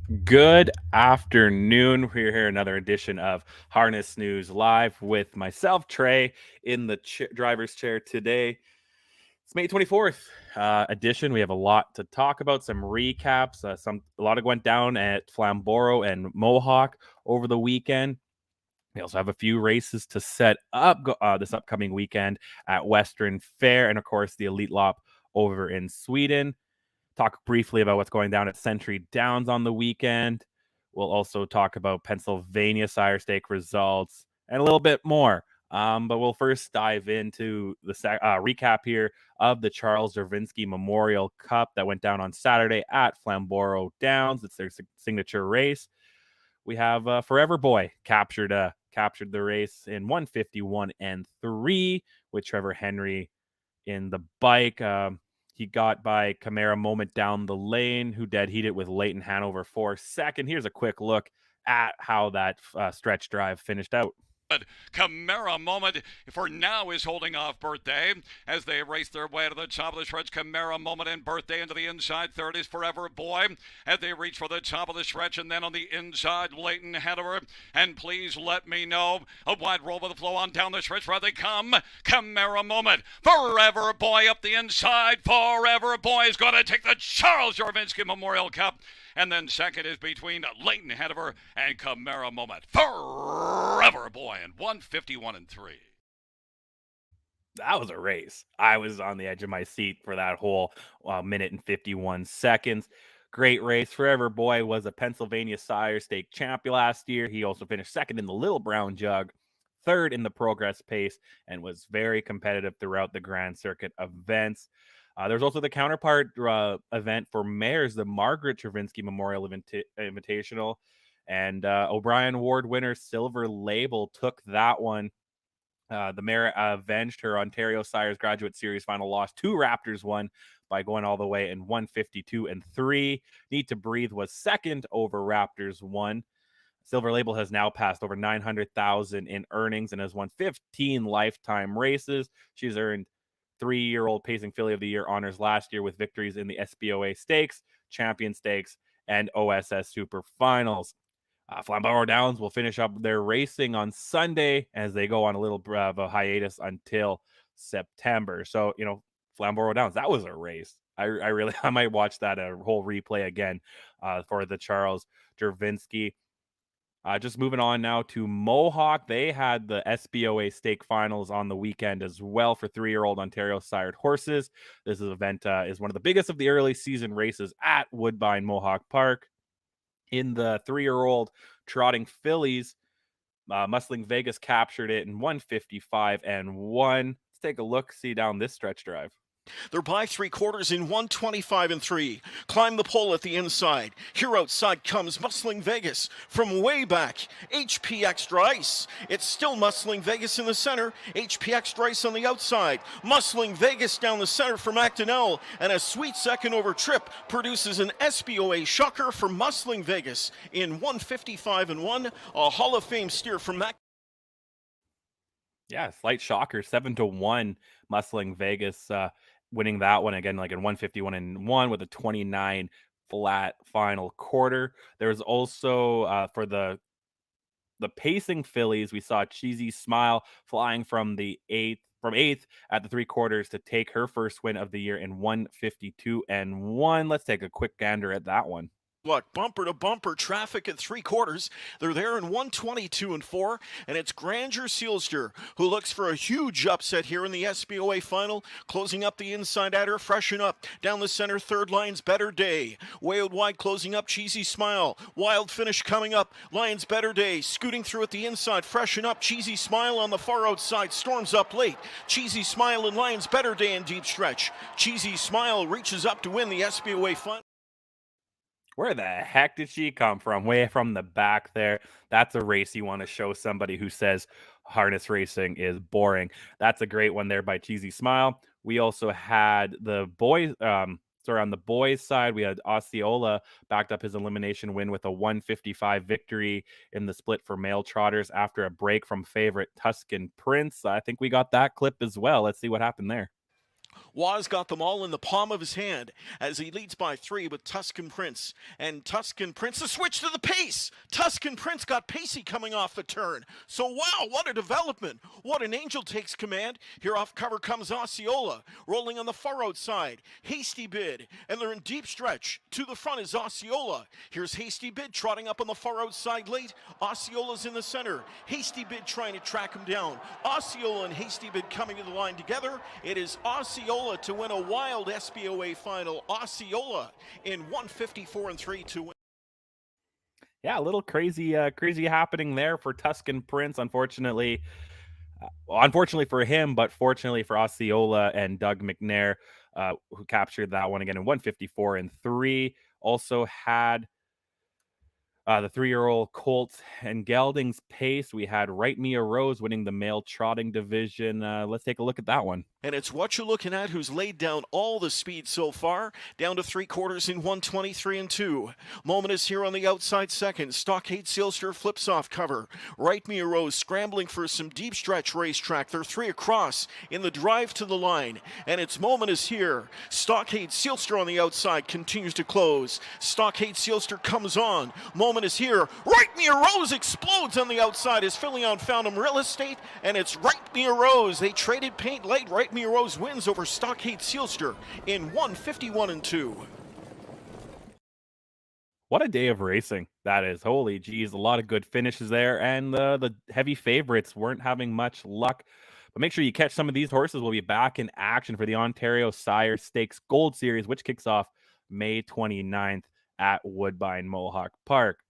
Good afternoon. We're here, another edition of Harness News Live with myself, Trey, in the driver's chair today. It's May 24th edition. We have a lot to talk about, some recaps. A lot of went down at Flamborough and Mohawk over the weekend. We also have a few races to set up this upcoming weekend at Western Fair and, of course, the Elite Lop over in Sweden. Talk briefly about what's going down at Century Downs on the weekend. We'll also talk about Pennsylvania Sire Stake results and a little bit more. But we'll first dive into the recap here of the Charles Dervinsky Memorial Cup that went down on Saturday at Flamborough Downs. It's their signature race. We have Forever Boy captured the race in 151 and 3 with Trevor Henry in the bike. He got by Camara Moment down the lane, who dead heated with Leighton Hanover for second. Here's a quick look at how that stretch drive finished out. Camara Moment for now is holding off Birthday as they race their way to the top of the stretch. Camara Moment and Birthday into the inside third is Forever Boy as they reach for the top of the stretch, and then on the inside Leighton Hanover. And please let me know a wide roll with the flow on down the stretch where they come. Camara Moment, Forever Boy up the inside. Forever Boy is going to take the Charles Jarvinski Memorial Cup. And then second is between Leighton Hanover and Camara Moment. Forever Boy in 151 and 3. That was a race. I was on the edge of my seat for that whole minute and 51 seconds. Great race. Forever Boy was a Pennsylvania Sire Stake champion last year. He also finished second in the Little Brown Jug, third in the Progress Pace, and was very competitive throughout the Grand Circuit events. There's also the counterpart event for mayors, the Margaret Travinsky Memorial Invitational. And O'Brien Ward winner Silver Label took that one. The mayor avenged her Ontario Sires Graduate Series final loss to Raptors one by going all the way in 152 and 3. Need to Breathe was second over Raptors 1. Silver Label has now passed over 900,000 in earnings and has won 15 lifetime races. She's earned 3-year-old Pacing Filly of the Year honors last year with victories in the SBOA Stakes, Champion Stakes, and OSS Super Finals. Flamborough Downs will finish up their racing on Sunday as they go on a little bit of a hiatus until September. So, Flamborough Downs, that was a race. I might watch that a whole replay again for the Charles Dervinsky. Just moving on now to Mohawk. They had the SBOA stake finals on the weekend as well for 3-year-old Ontario sired horses. This event is one of the biggest of the early season races at Woodbine Mohawk Park. In the 3-year-old trotting fillies, Musling Vegas captured it in 155 and 1. Let's take a look, see down this stretch drive. They're by 3/4 in 125 and 3. Climb the pole at the inside. Here outside comes Musling Vegas from way back. HP Extra Ice. It's still Musling Vegas in the center. HP Extra Ice on the outside. Musling Vegas down the center for McDonnell. And a sweet second over Trip produces an SBOA shocker for Musling Vegas in 155 and 1. A Hall of Fame steer from Mac. Yeah, slight shocker, 7-1 Musling Vegas winning that one again, like in 151 and 1 with a 29 flat final quarter. There's also for the pacing fillies, we saw Cheesy Smile flying from eighth at the 3/4 to take her first win of the year in 152 and 1. Let's take a quick gander at that one. Look, bumper to bumper traffic at 3/4. They're there in 122 and 4, and it's Granger Sealster who looks for a huge upset here in the SBOA final. Closing up the inside at her, freshen up. Down the center, third Lions Better Day. Way out wide, closing up, Cheesy Smile. Wild finish coming up, Lions Better Day. Scooting through at the inside, freshen up, Cheesy Smile on the far outside. Storms up late. Cheesy Smile and Lions Better Day in deep stretch. Cheesy Smile reaches up to win the SBOA final. Where the heck did she come from? Way from the back there. That's a race you want to show somebody who says harness racing is boring. That's a great one there by Cheesy Smile. We also had the boys, on the boys' side, we had Osceola backed up his elimination win with a 155 victory in the split for male trotters after a break from favorite Tuscan Prince. I think we got that clip as well. Let's see what happened there. Waz got them all in the palm of his hand as he leads by 3 with Tuscan Prince. And Tuscan Prince, the switch to the pace. Tuscan Prince got pacey coming off the turn. So wow, what a development. What an Angel takes command. Here off cover comes Osceola, rolling on the far outside. Hasty Bid, and they're in deep stretch. To the front is Osceola. Here's Hasty Bid trotting up on the far outside late. Osceola's in the center. Hasty Bid trying to track him down. Osceola and Hasty Bid coming to the line together. It is Osceola to win a wild SBOA final. Osceola in 154-3 to win. Yeah, a little crazy happening there for Tuscan Prince. Unfortunately for him, but fortunately for Osceola and Doug McNair, who captured that one again in 154-3. Also had the 3-year-old Colts and Gelding's pace. We had Write Me a Rose winning the male trotting division. Let's take a look at that one. And it's what you're looking at, who's laid down all the speed so far, down to 3/4 in 123-2. Moment is here on the outside second. Stockade Sealster flips off cover. Write Me a Rose scrambling for some deep stretch racetrack. They're 3 across in the drive to the line. And its moment is here. Stockade Sealster on the outside continues to close. Stockade Sealster comes on. Moment is here. Write Me a Rose explodes on the outside as Philion found him real estate. And it's Write Me a Rose. They traded paint late. Write Me a Rose wins over Stockade Sealster in 151-2. What a day of racing that is. Holy geez, a lot of good finishes there, and the heavy favorites weren't having much luck. But make sure you catch some of these horses. We'll be back in action for the Ontario Sire Stakes Gold Series, which kicks off May 29th at Woodbine Mohawk Park.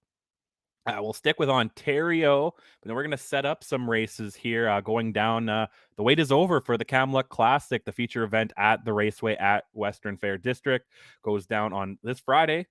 We'll stick with Ontario, but then we're going to set up some races here going down. The wait is over for the Kamloops Classic. The feature event at the Raceway at Western Fair District goes down on this Friday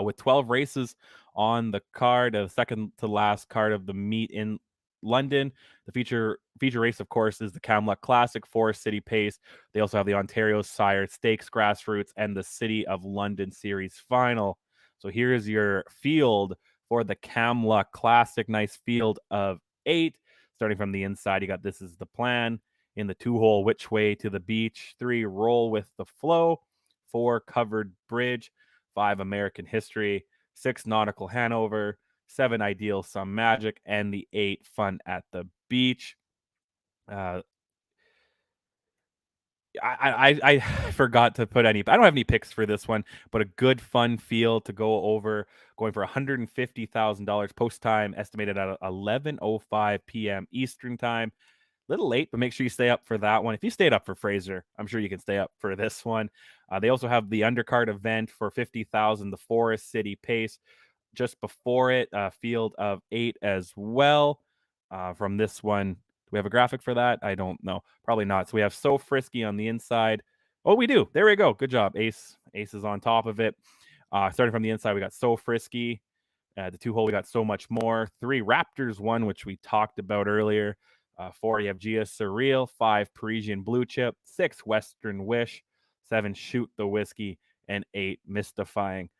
with 12 races on the card, the second to last card of the meet in London. The feature race, of course, is the Kamloops Classic, Forest City Pace. They also have the Ontario Sire Stakes Grassroots and the City of London Series Final. So here's your field for the Kamloops Classic. Nice field of 8. Starting from the inside, you got This Is the Plan. In the 2-hole, Which Way to the Beach. 3, Roll with the Flow. 4, Covered Bridge. 5, American History. 6, Nautical Hanover. 7, Ideal Some Magic. And the 8, Fun at the Beach. I forgot to put any. I don't have any picks for this one, but a good fun field to go over. Going for $150,000 post time, estimated at 11:05 p.m. Eastern time. Little late, but make sure you stay up for that one. If you stayed up for Fraser, I'm sure you can stay up for this one. They also have the undercard event for $50,000, the Forest City Pace. Just before it, field of 8 as well. From this one, do we have a graphic for that? I don't know. Probably not. So we have So Frisky on the inside. Oh, we do. There we go. Good job. Ace is on top of it. Starting from the inside, we got So Frisky. The 2-hole, we got So Much More. 3, Raptors 1, which we talked about earlier. 4, you have Gia Surreal. 5, Parisian Blue Chip. 6, Western Wish. 7, Shoot the Whiskey. And 8, Mystifying.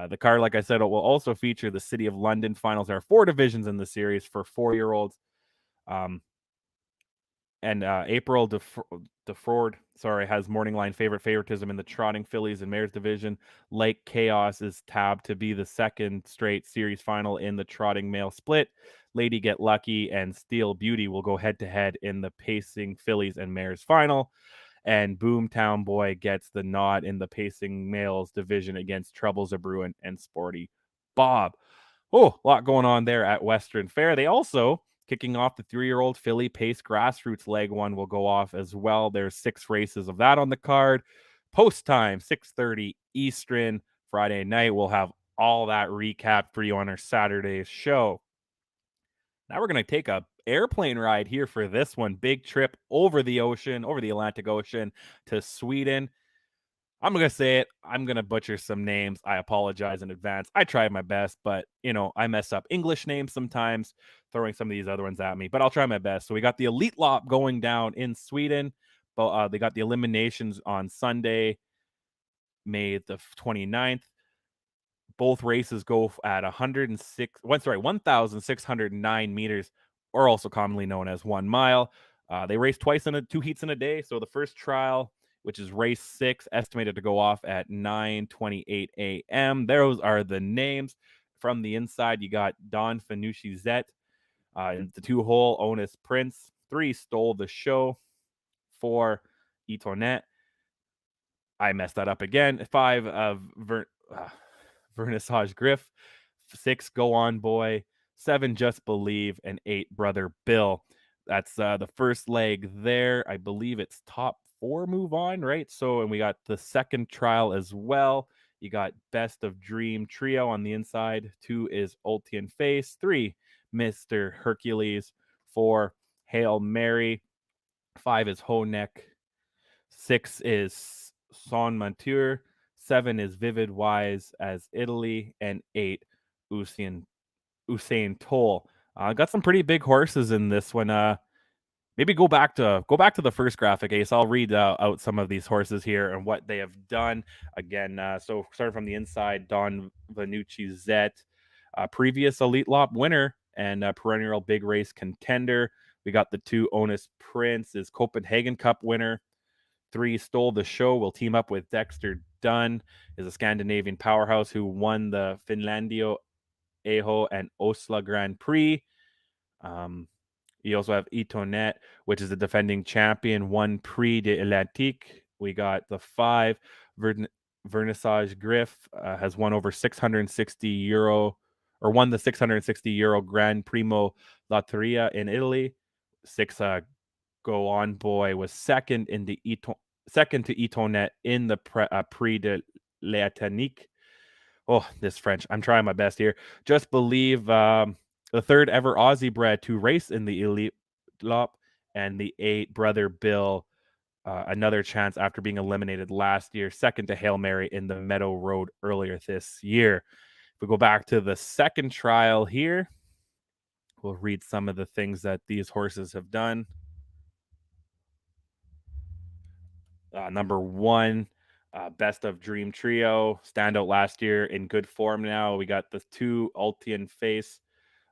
The card, like I said, will also feature the City of London finals. There are 4 divisions in the series for 4-year-olds. And April DeFord, has morning line favoritism in the trotting fillies and mares division. Lake Chaos is tabbed to be the second straight series final in the trotting male split. Lady Get Lucky and Steel Beauty will go head-to-head in the pacing fillies and mares final. And Boomtown Boy gets the nod in the pacing males division against Troubles of Bruin and Sporty Bob. Oh, a lot going on there at Western Fair. They also, kicking off the 3-year-old filly pace grassroots leg 1 will go off as well. There's 6 races of that on the card. Post time, 6:30 Eastern, Friday night. We'll have all that recap for you on our Saturday's show. Now we're going to take a airplane ride here for this one. Big trip over the ocean, over the Atlantic Ocean to Sweden. I'm going to say it. I'm going to butcher some names. I apologize in advance. I tried my best, but, I mess up English names sometimes, throwing some of these other ones at me, but I'll try my best. So we got the Elite Lop going down in Sweden. But they got the eliminations on Sunday, May the 29th. Both races go at 1,609 meters, or also commonly known as 1 mile. They race twice in 2 heats in a day. So the first trial which is race 6, estimated to go off at 9:28 a.m. Those are the names. From the inside, you got Don Fanucci Zet. In the 2-hole, Onus Prince. 3, Stole the Show. 4, Etonet. I messed that up again. 5, Vernissage Griff. 6, Go On Boy. 7, Just Believe. And 8, Brother Bill. That's the first leg there. I believe it's top 4 move on, right? So, and we got the second trial as well. You got Best of Dream Trio on the inside. 2 is Ultian Face. 3, Mr. Hercules. 4, Hail Mary. 5 is Ho Neck. 6 is Son Montour. 7 is Vivid Wise as Italy. And 8, Usain Toll. Got some pretty big horses in this one. Maybe go back to the first graphic, Ace. I'll read out some of these horses here and what they have done. Again, so starting from the inside, Don Vanucci Zet, previous Elite Lop winner and perennial big race contender. We got the 2 Onus Prince is Copenhagen Cup winner. 3, Stole the Show, will team up with Dexter Dunn, is a Scandinavian powerhouse who won the Finlandio Eho and Oslo Grand Prix. You also have Etonet, which is the defending champion, won Prix de Atlantique. We got the 5, Vernissage Griff, has won over 660 euro, or won the 660 euro Grand Primo Lotteria in Italy. 6, Go On Boy was second to Etonet in the Prix de l'Atlantique. Oh, this French. I'm trying my best here. Just Believe, the 3rd ever Aussie bred to race in the Elite Lop, and the 8, Brother Bill, another chance after being eliminated last year, second to Hail Mary in the Meadow Road earlier this year. If we go back to the second trial here, we'll read some of the things that these horses have done. Number 1, Best of Dream Trio, standout last year, in good form now. We got the 2, Ultian Face,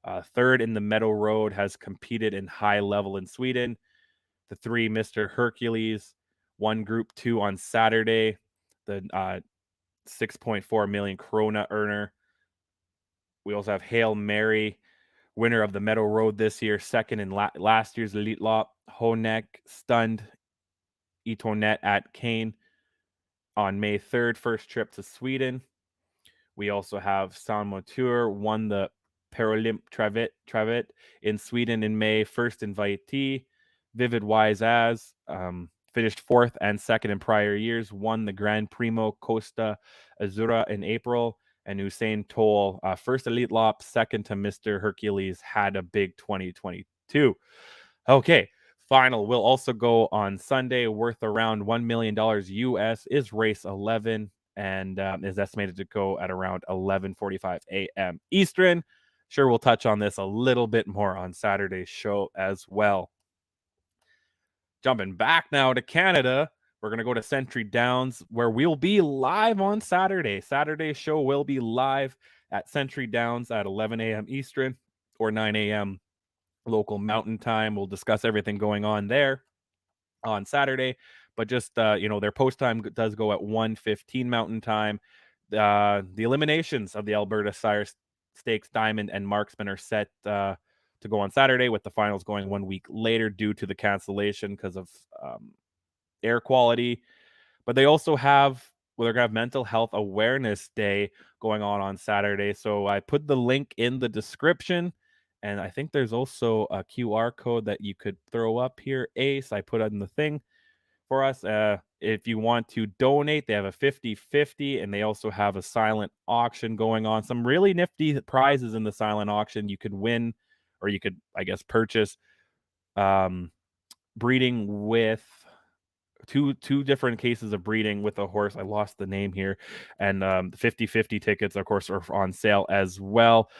3rd in the Meadow Road, has competed in high level in Sweden. The 3, Mr. Hercules, won Group 2 on Saturday, the 6.4 million krona earner. We also have Hail Mary, winner of the Meadow Road this year, second in last year's Elite Lop. Honek stunned Etonet at Kane on May 3rd, first trip to Sweden. We also have San Montour, won the Paralymp Travet in Sweden in May, first invitee. Vivid Wise as finished 4th and 2nd in prior years, won the Grand Primo Costa Azura in April. And Usain Toll, first Elite Lop, second to Mr. Hercules, had a big 2022. Okay, final will also go on Sunday, worth around $1 million US, is race 11 and is estimated to go at around 11:45 a.m. Eastern. Sure, we'll touch on this a little bit more on Saturday's show as well. Jumping back now to Canada, we're going to go to Century Downs, where we'll be live on Saturday. Saturday's show will be live at Century Downs at 11 a.m. Eastern or 9 a.m. local Mountain Time. We'll discuss everything going on there on Saturday, but just their post time does go at 1:15 Mountain Time. The eliminations of the Alberta Sire Stakes Diamond and Marksman are set to go on Saturday, with the finals going 1 week later due to the cancellation because of air quality. But they also have, they're gonna have Mental Health Awareness Day going on Saturday. So I put the link in the description. And I think there's also a QR code that you could throw up here, Ace. I put in the thing for us. If you want to donate, they have a 50-50, and they also have a silent auction going on. Some really nifty prizes in the silent auction. You could win, or you could, I guess, purchase breeding with two different cases of breeding with a horse. I lost the name here. And 50-50 tickets, of course, are on sale as well.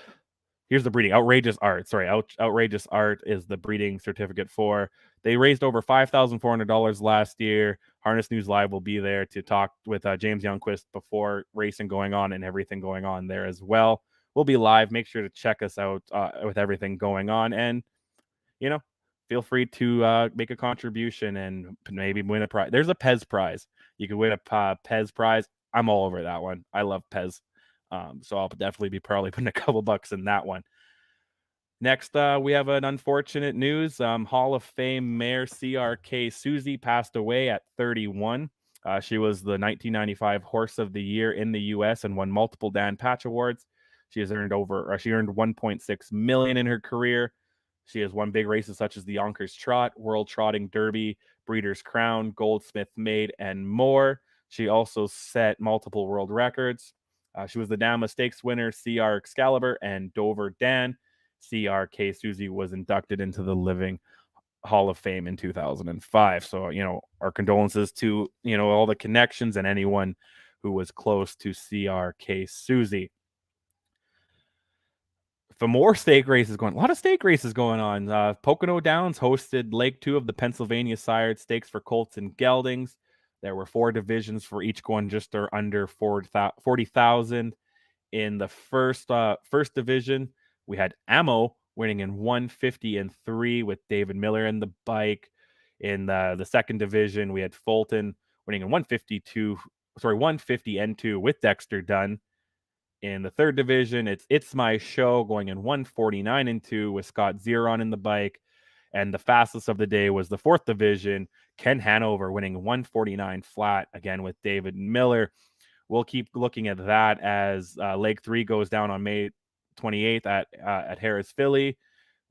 Here's the breeding. Outrageous Art. Sorry, Outrageous Art is the breeding certificate for. They raised over $5,400 last year. Harness News Live will be there to talk with James Youngquist before racing going on and everything going on there as well. We'll be live. Make sure to check us out with everything going on. And, feel free to make a contribution and maybe win a prize. There's a Pez prize. You could win a Pez prize. I'm all over that one. I love Pez. So I'll definitely be probably putting a couple bucks in that one. Next, we have an unfortunate news. Hall of Fame Mayor CRK Susie passed away at 31. She was the 1995 Horse of the Year in the U.S. and won multiple Dan Patch Awards. She earned 1.6 million in her career. She has won big races such as the Yonkers Trot, World Trotting Derby, Breeders' Crown, Goldsmith Maid, and more. She also set multiple world records. She was the Dama Stakes winner, CR Excalibur, and Dover Dan. CRK Susie was inducted into the Living Hall of Fame in 2005. So, our condolences to, all the connections and anyone who was close to CRK Susie. For more stake races going, a lot of stake races going on. Pocono Downs hosted Leg 2 of the Pennsylvania Sired Stakes for Colts and Geldings. There were 4 divisions for each going just under 40,000. In the first division, we had Ammo winning in 150 and 3 with David Miller in the bike. In the second division, we had Fulton winning in 150 and 2 with Dexter Dunn. In the third division, It's My Show going in 149 and 2 with Scott Zeron in the bike. And the fastest of the day was the fourth division, Ken Hanover winning 149 flat again with David Miller. We'll keep looking at that as Leg 3 goes down on May 28th at Harris Philly,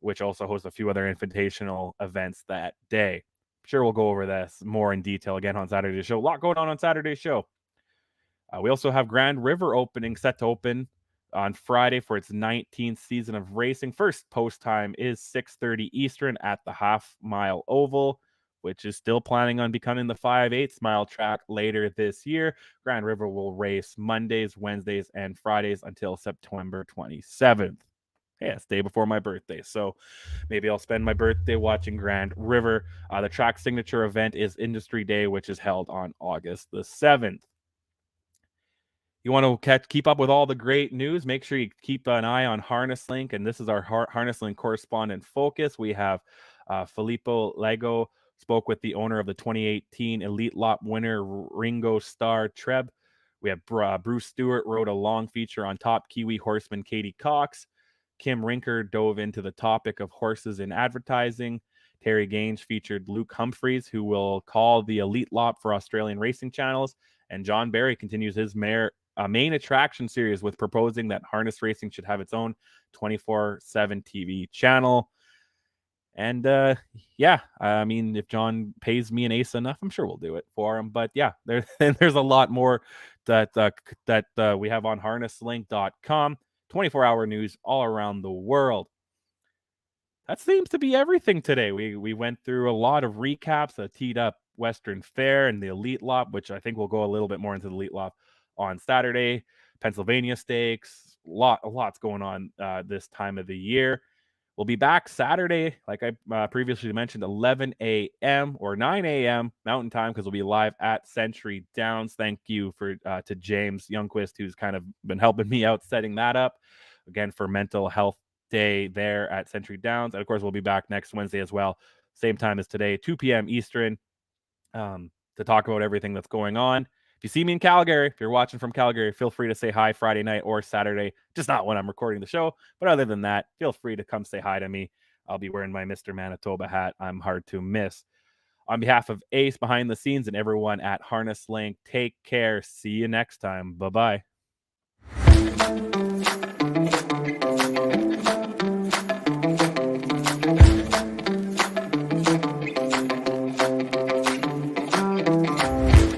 which also hosts a few other invitational events that day. I'm sure we'll go over this more in detail again on Saturday's show. A lot going on Saturday's show. We also have Grand River set to open on Friday for its 19th season of racing. First post time is 6:30 Eastern at the Half Mile Oval, which is still planning on becoming the 5/8 mile track later this year. Grand River will race Mondays, Wednesdays, and Fridays until September 27th. Yeah, it's day before my birthday, so maybe I'll spend my birthday watching Grand River. The track signature event is Industry Day, which is held on August the 7th. You want to keep up with all the great news, make sure you keep an eye on Harness Link, and this is our Harness Link correspondent focus. We have Filippo Lego spoke with the owner of the 2018 Elite Lot winner, Ringo Starr Treb. We have Bruce Stewart wrote a long feature on top Kiwi horseman Katie Cox. Kim Rinker dove into the topic of horses in advertising. Terry Gaines featured Luke Humphreys, who will call the Elite Lot for Australian racing channels. And John Barry continues his main attraction series with proposing that harness racing should have its own 24/7 TV channel. And if John pays me an ace enough, I'm sure we'll do it for him. But yeah, there's a lot more that we have on harnesslink.com. 24-hour news all around the world. That seems to be everything today. We went through a lot of recaps, a teed up Western Fair and the Elite Lot, which I think we'll go a little bit more into the Elite Lot on Saturday. Pennsylvania Stakes, lots going on this time of the year. We'll be back Saturday, like I previously mentioned, 11 a.m. or 9 a.m. Mountain Time, because we'll be live at Century Downs. Thank you to James Youngquist, who's kind of been helping me out setting that up, again, for Mental Health Day there at Century Downs. And, of course, we'll be back next Wednesday as well, same time as today, 2 p.m. Eastern, to talk about everything that's going on. If you see me in Calgary, if you're watching from Calgary, feel free to say hi Friday night or Saturday. Just not when I'm recording the show. But other than that, feel free to come say hi to me. I'll be wearing my Mr. Manitoba hat. I'm hard to miss. On behalf of Ace behind the scenes and everyone at Harness Link, take care. See you next time. Bye-bye.